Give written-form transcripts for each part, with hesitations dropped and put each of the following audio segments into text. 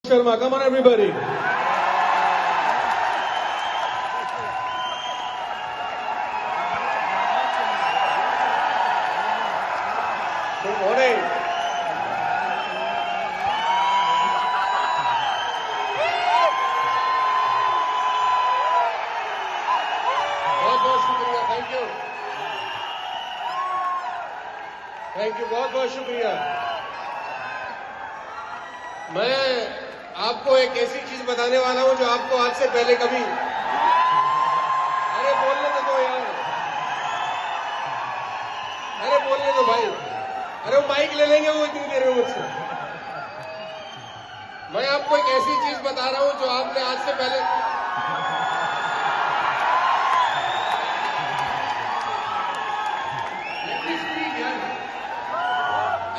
Sharma, come on everybody. Good morning. बहुत शुक्रिया, thank you, बहुत शुक्रिया। मैं आपको एक ऐसी चीज बताने वाला हूं जो आपको आज से पहले कभी, अरे बोलने तो दो यार, अरे बोलने दो भाई, अरे वो माइक ले लेंगे वो इतनी देर में मुझसे। मैं आपको एक ऐसी चीज बता रहा हूं जो आपने आज से पहले,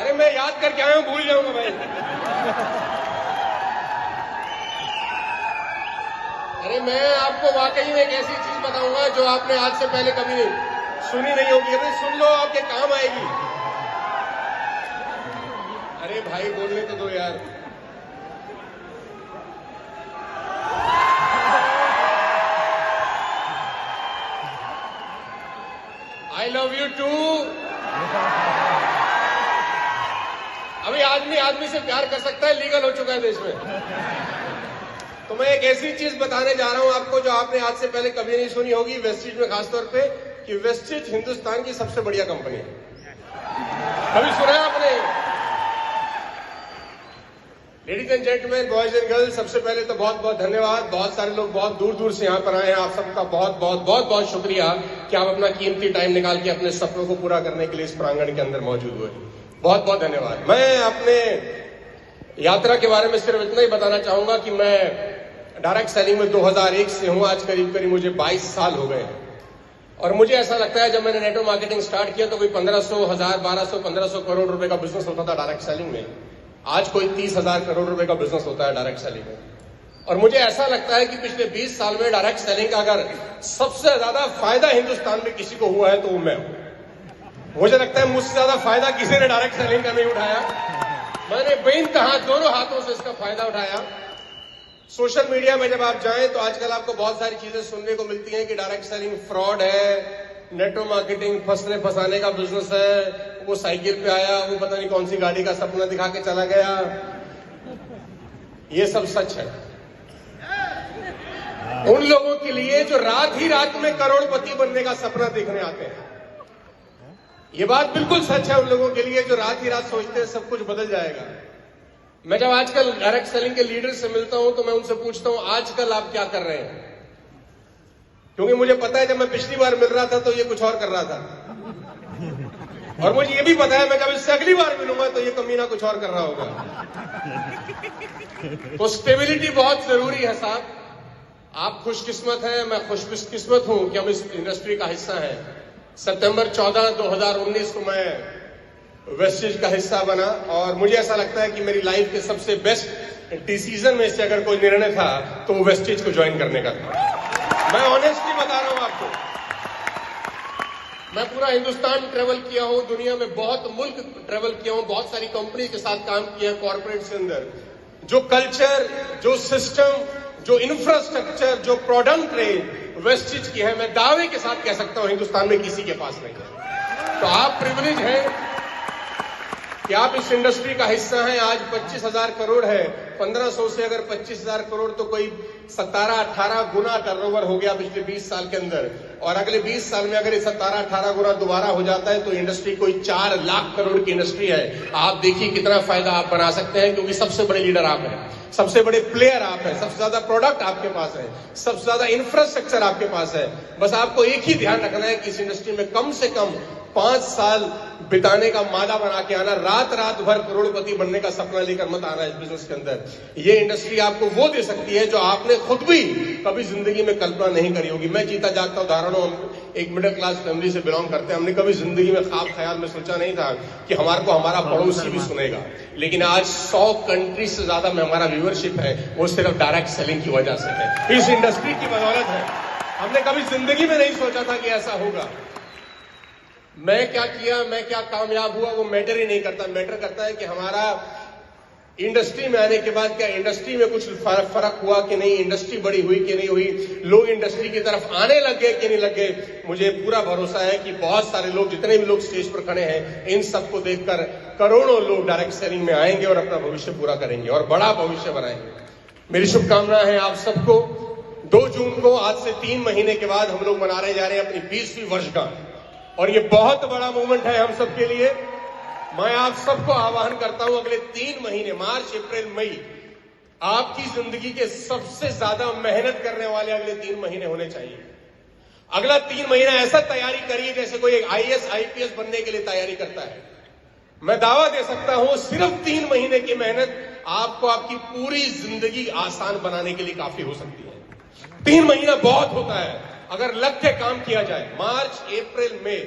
अरे मैं याद करके आया हूं, भूल जाऊंगा भाई। अरे मैं आपको वाकई में एक ऐसी चीज बताऊंगा जो आपने आज से पहले कभी सुनी नहीं होगी। अरे सुन लो, आपके काम आएगी। अरे भाई बोलने तो दो यार। I love you too. अभी आदमी आदमी से प्यार कर सकता है, लीगल हो चुका है देश में। तो मैं एक ऐसी चीज बताने जा रहा हूं आपको जो आपने आज से पहले कभी नहीं सुनी होगी, वेस्टिज में खासतौर पे, कि वेस्टिज हिंदुस्तान की सबसे बढ़िया कंपनी है। कभी सुना है आपने? Ladies and gentleman, boys and girls, सबसे पहले तो बहुत बहुत धन्यवाद। बहुत सारे लोग बहुत दूर दूर से यहाँ पर आए हैं। आप सबका बहुत बहुत बहुत बहुत शुक्रिया कि आप अपना कीमती टाइम निकाल के अपने सपनों को पूरा करने के लिए इस प्रांगण के अंदर मौजूद हुए। बहुत बहुत धन्यवाद। मैं अपने यात्रा के बारे में सिर्फ इतना ही बताना चाहूंगा कि मैं डायरेक्ट सेलिंग में 2001 से हूं। आज करीब करीब मुझे 22 साल हो गए हैं। और मुझे ऐसा लगता है जब मैंने नेटवर्क मार्केटिंग स्टार्ट किया तो कोई 1500, 1000, 1200, 1500 करोड़ रुपए का बिजनेस होता था डायरेक्ट सेलिंग में। आज कोई 30,000 करोड़ रुपए का बिजनेस होता है डायरेक्ट सेलिंग में। और मुझे ऐसा लगता है कि पिछले 20 साल में डायरेक्ट सेलिंग का अगर सबसे ज्यादा फायदा हिंदुस्तान में किसी को हुआ है तो वो मैं हूं। मुझे लगता है मुझसे ज्यादा फायदा किसी ने डायरेक्ट सेलिंग का नहीं उठाया। मैंने बेइंतहा दोनों हाथों से इसका फायदा उठाया। सोशल मीडिया में जब आप जाएं तो आजकल आपको बहुत सारी चीजें सुनने को मिलती हैं कि डायरेक्ट सेलिंग फ्रॉड है, नेटवर्क मार्केटिंग फंसने फंसाने का बिजनेस है, वो साइकिल पे आया, वो पता नहीं कौन सी गाड़ी का सपना दिखा के चला गया। ये सब सच है उन लोगों के लिए जो रात ही रात में करोड़पति बनने का सपना देखने आते हैं। ये बात बिल्कुल सच है उन लोगों के लिए जो रात ही रात सोचते हैं सब कुछ बदल जाएगा। मैं जब आजकल डायरेक्ट सेलिंग के लीडर से मिलता हूं तो मैं उनसे पूछता हूं आजकल आप क्या कर रहे हैं, क्योंकि मुझे पता है जब मैं पिछली बार मिल रहा था तो ये कुछ और कर रहा था, और मुझे ये भी पता है मैं जब इससे अगली बार मिलूंगा तो ये कमीना कुछ और कर रहा होगा। तो स्टेबिलिटी बहुत जरूरी है साहब। आप खुशकिस्मत हैं, मैं खुशकिस्मत हूं कि हम इस इंडस्ट्री का हिस्सा हैं। सितंबर 14, 2019 को मैं वेस्टिज का हिस्सा बना और मुझे ऐसा लगता है कि मेरी लाइफ के सबसे बेस्ट डिसीजन में से अगर कोई निर्णय था तो वो वेस्टिज को ज्वाइन करने का था। मैं ऑनेस्टली बता रहा हूं आपको। मैं पूरा हिंदुस्तान ट्रेवल किया हूं, दुनिया में बहुत मुल्क ट्रेवल किया हूं, बहुत सारी कंपनी के साथ काम किया है कॉर्पोरेट के अंदर। जो कल्चर, जो सिस्टम, जो इंफ्रास्ट्रक्चर, जो प्रोडक्ट रेंज वेस्टिज की है, मैं दावे के साथ कह सकता हूं हिंदुस्तान में किसी के पास नहीं है। तो आप प्रिविलेज हैं कि आप इस इंडस्ट्री का हिस्सा हैं। आज 25,000 करोड़ है, 1500 से अगर 25,000 करोड़ तो कोई 17-18 गुना टर्नओवर हो गया पिछले 20 साल के अंदर। और अगले 20 साल में अगर ये 17-18 गुना दोबारा हो जाता है तो इंडस्ट्री कोई 4 लाख करोड़ की इंडस्ट्री है। आप देखिए कितना फायदा आप बना सकते हैं, क्योंकि सबसे बड़े लीडर आप हैं, सबसे बड़े प्लेयर आप हैं, सबसे ज्यादा प्रोडक्ट आपके पास है, सबसे ज्यादा इंफ्रास्ट्रक्चर आपके पास है। बस आपको एक ही ध्यान रखना है कि इस इंडस्ट्री में कम से कम 5 साल बिताने का मादा बना के आना। रात रात भर करोड़पति बनने का सपना लेकर मत आना इस बिजनेस के अंदर। ये इंडस्ट्री आपको वो दे सकती है जो आपने खुद भी कभी जिंदगी में कल्पना नहीं करी होगी। मैं जीता जागता उदाहरण हूं, हम एक मिडिल क्लास फैमिली से बिलोंग करते हैं। हमने कभी जिंदगी में ख्वाब ख्याल में सोचा नहीं था कि हमारे को हमारा पड़ोसी भी सुनेगा। लेकिन आज 100 कंट्री से ज्यादा में हमारा व्यूअरशिप है, वो सिर्फ डायरेक्ट सेलिंग की वजह से है, इस इंडस्ट्री की बदौलत है। हमने कभी जिंदगी में नहीं सोचा था कि ऐसा होगा। मैं क्या किया, मैं क्या कामयाब हुआ, वो मैटर ही नहीं करता। मैटर करता है कि हमारा इंडस्ट्री में आने के बाद क्या इंडस्ट्री में कुछ फर्क हुआ कि नहीं, इंडस्ट्री बड़ी हुई कि नहीं हुई, लोग इंडस्ट्री की तरफ आने लग गए कि नहीं लग गए। मुझे पूरा भरोसा है कि बहुत सारे लोग, जितने भी लोग स्टेज पर खड़े हैं, इन सबको देखकर करोड़ों लोग डायरेक्ट सेलिंग में आएंगे और अपना भविष्य पूरा करेंगे और बड़ा भविष्य बनाएंगे। मेरी शुभकामनाएं हैं आप सबको। 2 जून को आज से 3 महीने के बाद हम लोग मनाने जा रहे हैं अपनी 20वीं वर्षगांठ और ये बहुत बड़ा मूवमेंट है हम सबके लिए। मैं आप सबको आह्वान करता हूं, अगले 3 महीने मार्च, अप्रैल, मई आपकी जिंदगी के सबसे ज्यादा मेहनत करने वाले अगले 3 महीने होने चाहिए। अगला 3 महीना ऐसा तैयारी करिए जैसे कोई एक IAS IPS बनने के लिए तैयारी करता है। मैं दावा दे सकता हूं सिर्फ 3 महीने की मेहनत आपको आपकी पूरी जिंदगी आसान बनाने के लिए काफी हो सकती है। 3 महीना बहुत होता है अगर लग के काम किया जाए। मार्च, अप्रैल, मई,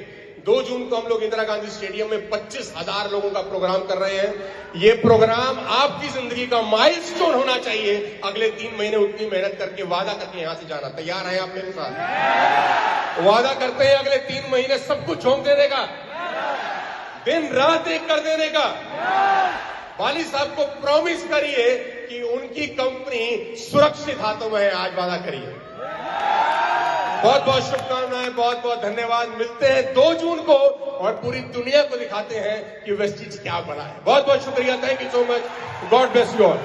2 जून को हम लोग इंदिरा गांधी स्टेडियम में 25,000 लोगों का प्रोग्राम कर रहे हैं। ये प्रोग्राम आपकी जिंदगी का माइलस्टोन होना चाहिए। अगले 3 महीने उतनी मेहनत करके वादा करके यहां से जाना। तैयार हैं आप मेरे साथ? वादा करते हैं अगले 3 महीने सब कुछ झोंक देने का, दिन रात एक कर देने का। वाली साहब को प्रॉमिस करिए कि उनकी कंपनी सुरक्षित हाथों में है। आज वादा करिए। बहुत बहुत शुभकामनाएं, बहुत बहुत धन्यवाद। मिलते हैं 2 जून को और पूरी दुनिया को दिखाते हैं कि वेस्टीज क्या बड़ा है। बहुत बहुत शुक्रिया। Thank you so much. God bless you all.